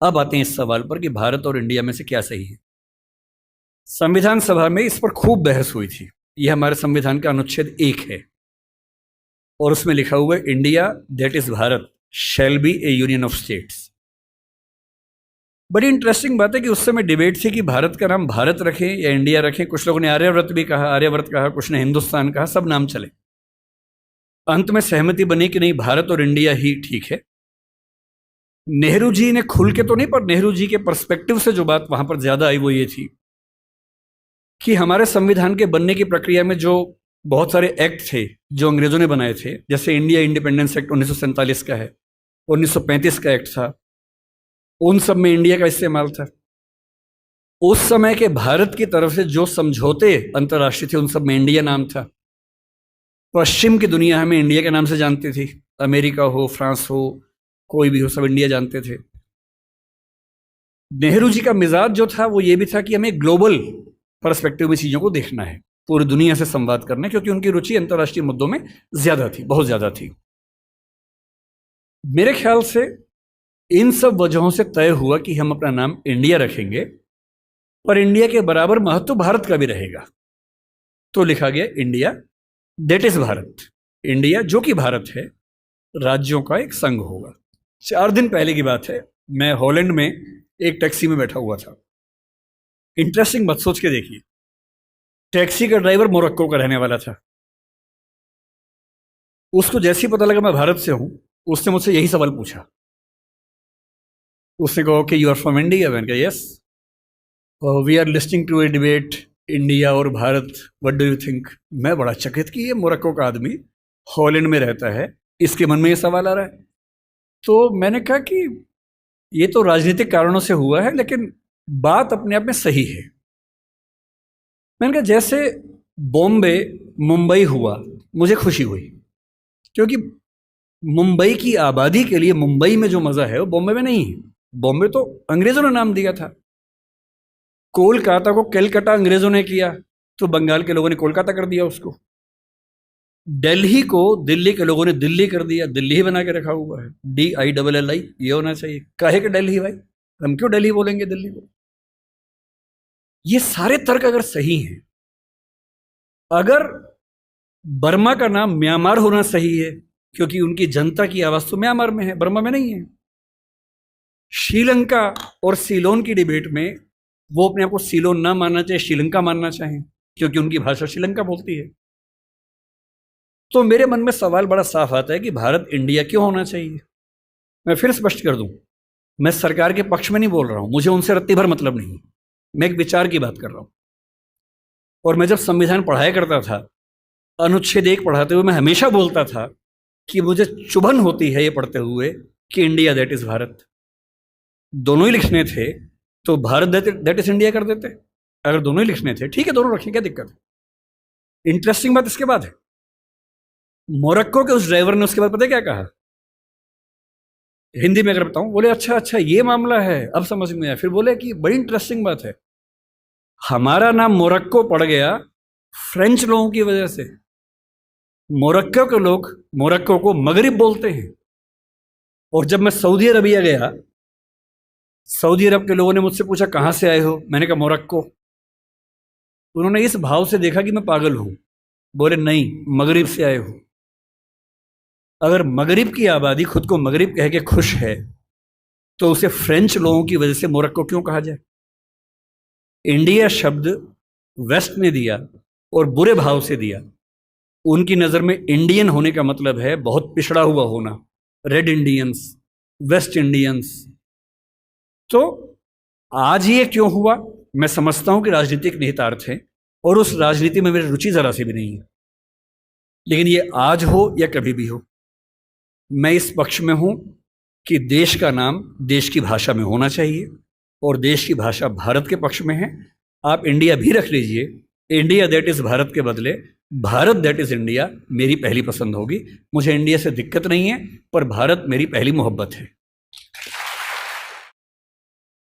अब आते हैं इस सवाल पर कि भारत और इंडिया में से क्या सही है। संविधान सभा में इस पर खूब बहस हुई थी। यह हमारे संविधान का अनुच्छेद 1 है और उसमें लिखा हुआ है India that is Bharat shall be A union of states. बड़ी इंटरेस्टिंग बात है कि उस समय डिबेट थी कि भारत का नाम भारत रखें या इंडिया रखें। कुछ लोगों ने आर्यव्रत भी कहा, आर्यव्रत कहा, कुछ ने हिंदुस्तान कहा, सब नाम चले। अंत में सहमति बनी कि नहीं, भारत और इंडिया ही ठीक है। नेहरू जी ने खुल के तो नहीं, पर नेहरू जी के पर्सपेक्टिव से जो बात वहां पर ज्यादा आई वो ये थी कि हमारे संविधान के बनने की प्रक्रिया में जो बहुत सारे एक्ट थे जो अंग्रेजों ने बनाए थे, जैसे इंडिया इंडिपेंडेंस एक्ट 1947 का है, 1935 का एक्ट था, उन सब में इंडिया का इस्तेमाल था। उस समय के भारत की तरफ से जो समझौते अंतर्राष्ट्रीय थे उन सब में इंडिया नाम था। पश्चिम की दुनिया हमें इंडिया के नाम से जानती थी, अमेरिका हो, फ्रांस हो, कोई भी हो, सब इंडिया जानते थे। नेहरू जी का मिजाज जो था वो ये भी था कि हमें ग्लोबल पर्सपेक्टिव में चीजों को देखना है, पूरी दुनिया से संवाद करना है, क्योंकि उनकी रुचि अंतर्राष्ट्रीय मुद्दों में ज्यादा थी, बहुत ज्यादा थी। मेरे ख्याल से इन सब वजहों से तय हुआ कि हम अपना नाम इंडिया रखेंगे, पर इंडिया के बराबर महत्व भारत का भी रहेगा। तो लिखा गया India that is Bharat. India जो कि भारत है, राज्यों का एक संघ होगा। 4 दिन पहले की बात है, मैं हॉलैंड में एक टैक्सी में बैठा हुआ था। इंटरेस्टिंग बात सोच के देखिए, टैक्सी का ड्राइवर मोरक्को का रहने वाला था। उसको जैसे ही पता लगा मैं भारत से हूं, उसने मुझसे यही सवाल पूछा। उसने कहा कि यू आर फ्रॉम इंडिया? मैंने कहा yes. We are listing to a debate India और Bharat, what do you think? मैं बड़ा चकित कि ये मोरक्को का आदमी हॉलैंड में रहता है, इसके मन में ये सवाल आ रहा है। तो मैंने कहा कि ये तो राजनीतिक कारणों से हुआ है, लेकिन बात अपने आप में सही है। मैंने कहा जैसे बॉम्बे मुंबई हुआ, मुझे खुशी हुई, क्योंकि मुंबई की आबादी के लिए मुंबई में जो मजा है वो बॉम्बे में नहीं है। बॉम्बे तो अंग्रेजों ने नाम दिया था। कोलकाता को कैलकाटा अंग्रेजों ने किया, तो बंगाल के लोगों ने कोलकाता कर दिया उसको। दिल्ली को दिल्ली के लोगों ने दिल्ली कर दिया, दिल्ली ही बना के रखा हुआ है, DILLI, ये होना चाहिए। काहे के दिल्ली भाई, हम क्यों दिल्ली बोलेंगे दिल्ली को? ये सारे तर्क अगर सही हैं, अगर बर्मा का नाम म्यांमार होना सही है क्योंकि उनकी जनता की आवाज तो म्यांमार में है, बर्मा में नहीं है। श्रीलंका और सीलोन की डिबेट में वो अपने आप को सीलोन ना मानना चाहे, श्रीलंका मानना चाहें, क्योंकि उनकी भाषा श्रीलंका बोलती है। तो मेरे मन में सवाल बड़ा साफ आता है कि भारत इंडिया क्यों होना चाहिए। मैं फिर स्पष्ट कर दूं, मैं सरकार के पक्ष में नहीं बोल रहा हूं, मुझे उनसे रत्ती भर मतलब नहीं। मैं एक विचार की बात कर रहा हूं। और मैं जब संविधान पढ़ाया करता था, अनुच्छेद 1 पढ़ाते हुए मैं हमेशा बोलता था कि मुझे चुभन होती है ये पढ़ते हुए कि इंडिया दैट इज भारत। दोनों ही लिखने थे तो भारत दैट इज इंडिया कर देते। अगर दोनों ही लिखने थे, ठीक है, दोनों रखें, क्या दिक्कत है। इंटरेस्टिंग बात इसके बाद है, मोरक्को के उस ड्राइवर ने उसके बाद पता है क्या कहा, हिंदी में अगर बताऊं, बोले अच्छा अच्छा ये मामला है, अब समझ में आया। फिर बोले कि बड़ी इंटरेस्टिंग बात है, हमारा नाम मोरक्को पड़ गया फ्रेंच लोगों की वजह से। मोरक्को के लोग मोरक्को को मगरिब बोलते हैं। और जब मैं सऊदी अरबिया गया, सऊदी अरब के लोगों ने मुझसे पूछा कहां से आए हो, मैंने कहा मोरक्को। उन्होंने इस भाव से देखा कि मैं पागल हूं, बोले नहीं, मगरिब से आए हो। अगर मगरिब की आबादी खुद को मगरिब कह के खुश है, तो उसे फ्रेंच लोगों की वजह से मोरक्को क्यों कहा जाए? इंडिया शब्द वेस्ट ने दिया और बुरे भाव से दिया। उनकी नजर में इंडियन होने का मतलब है बहुत पिछड़ा हुआ होना, रेड इंडियंस, वेस्ट इंडियंस। तो आज ये क्यों हुआ, मैं समझता हूं कि राजनीतिक निहितार्थ है और उस राजनीति में मेरी रुचि जरा सी भी नहीं है। लेकिन ये आज हो या कभी भी हो, मैं इस पक्ष में हूं कि देश का नाम देश की भाषा में होना चाहिए और देश की भाषा भारत के पक्ष में है। आप इंडिया भी रख लीजिए, इंडिया दैट इज भारत के बदले भारत दैट इज इंडिया मेरी पहली पसंद होगी। मुझे इंडिया से दिक्कत नहीं है, पर भारत मेरी पहली मोहब्बत है।